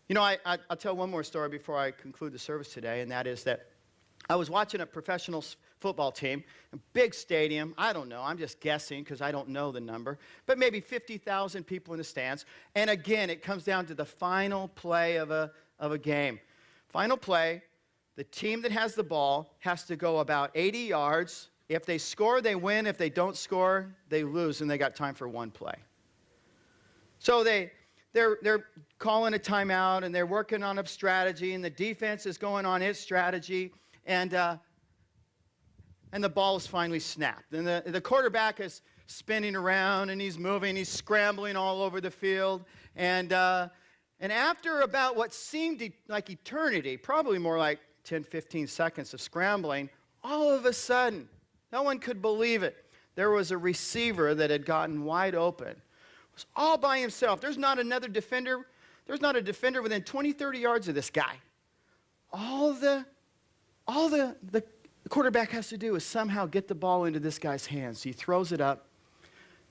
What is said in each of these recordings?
You know, I'll tell one more story before I conclude the service today, and that is that I was watching a professional football team, a big stadium. I don't know. I'm just guessing because I don't know the number. But maybe 50,000 people in the stands. And again, it comes down to the final play of a game. Final play, the team that has the ball has to go about 80 yards. If they score, they win. If they don't score, they lose, and they got time for one play. So they're calling a timeout, and they're working on a strategy, and the defense is going on its strategy, and the ball is finally snapped. And the quarterback is spinning around, and he's moving, he's scrambling all over the field, and after about what seemed like eternity, probably more like 10, 15 seconds of scrambling, all of a sudden, no one could believe it. There was a receiver that had gotten wide open. It was all by himself. There's not another defender. There's not a defender within 20, 30 yards of this guy. All the quarterback has to do is somehow get the ball into this guy's hands. He throws it up.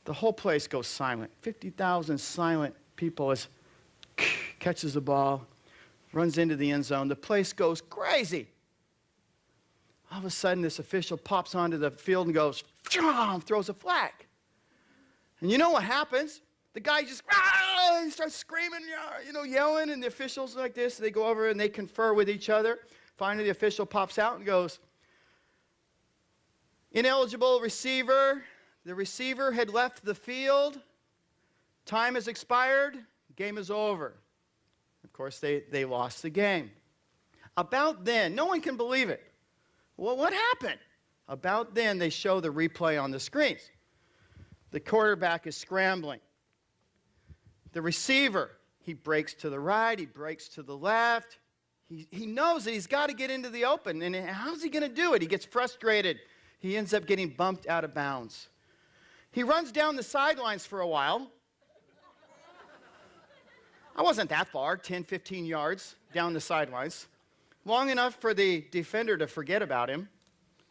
The whole place goes silent. 50,000 silent people as catches the ball, runs into the end zone. The place goes crazy. All of a sudden, this official pops onto the field and goes, throws a flag. And you know what happens? The guy just he starts screaming, yelling, and the officials like this, they go over and they confer with each other. Finally, the official pops out and goes, ineligible receiver. The receiver had left the field. Time has expired. Game is over. Of course, they lost the game. About then, no one can believe it. Well, what happened? About then, they show the replay on the screens. The quarterback is scrambling. The receiver, he breaks to the right, he breaks to the left. He knows that he's got to get into the open, and how's he going to do it? He gets frustrated. He ends up getting bumped out of bounds. He runs down the sidelines for a while. I wasn't that far, 10, 15 yards down the sidelines. Long enough for the defender to forget about him.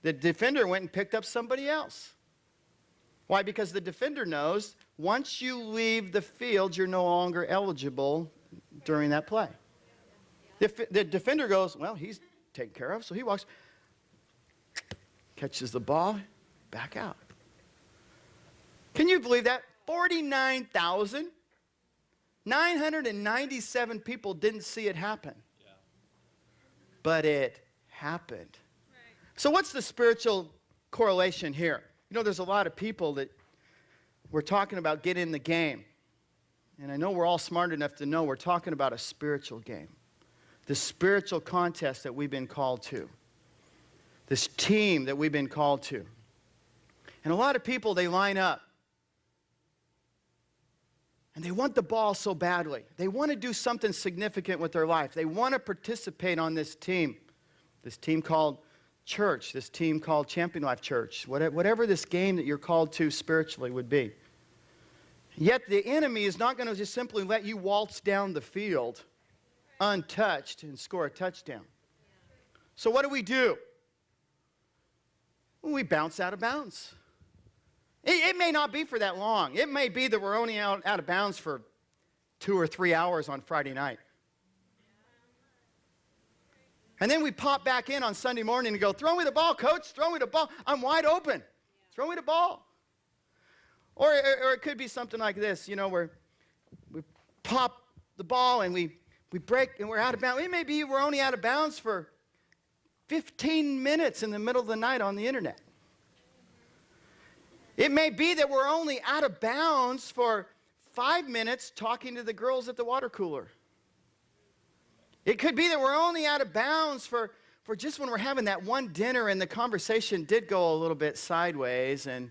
The defender went and picked up somebody else. Why? Because the defender knows once you leave the field, you're no longer eligible during that play. The defender goes, well, he's taken care of, so he walks, catches the ball, back out. Can you believe that? 49,997 people didn't see it happen. But it happened. Right. So what's the spiritual correlation here? You know, there's a lot of people that we're talking about get in the game. And I know we're all smart enough to know we're talking about a spiritual game. The spiritual contest that we've been called to. This team that we've been called to. And a lot of people, they line up. And they want the ball so badly. They want to do something significant with their life. They want to participate on this team called church, this team called Champion Life Church, whatever this game that you're called to spiritually would be. Yet the enemy is not going to just simply let you waltz down the field untouched and score a touchdown. So what do? Well, we bounce out of bounds. It may not be for that long. It may be that we're only out of bounds for 2 or 3 hours on Friday night. And then we pop back in on Sunday morning and go, throw me the ball, coach, throw me the ball. I'm wide open. Throw me the ball. Or it could be something like this, where we pop the ball and we break and we're out of bounds. It may be we're only out of bounds for 15 minutes in the middle of the night on the internet. It may be that we're only out of bounds for 5 minutes talking to the girls at the water cooler. It could be that we're only out of bounds for just when we're having that one dinner and the conversation did go a little bit sideways and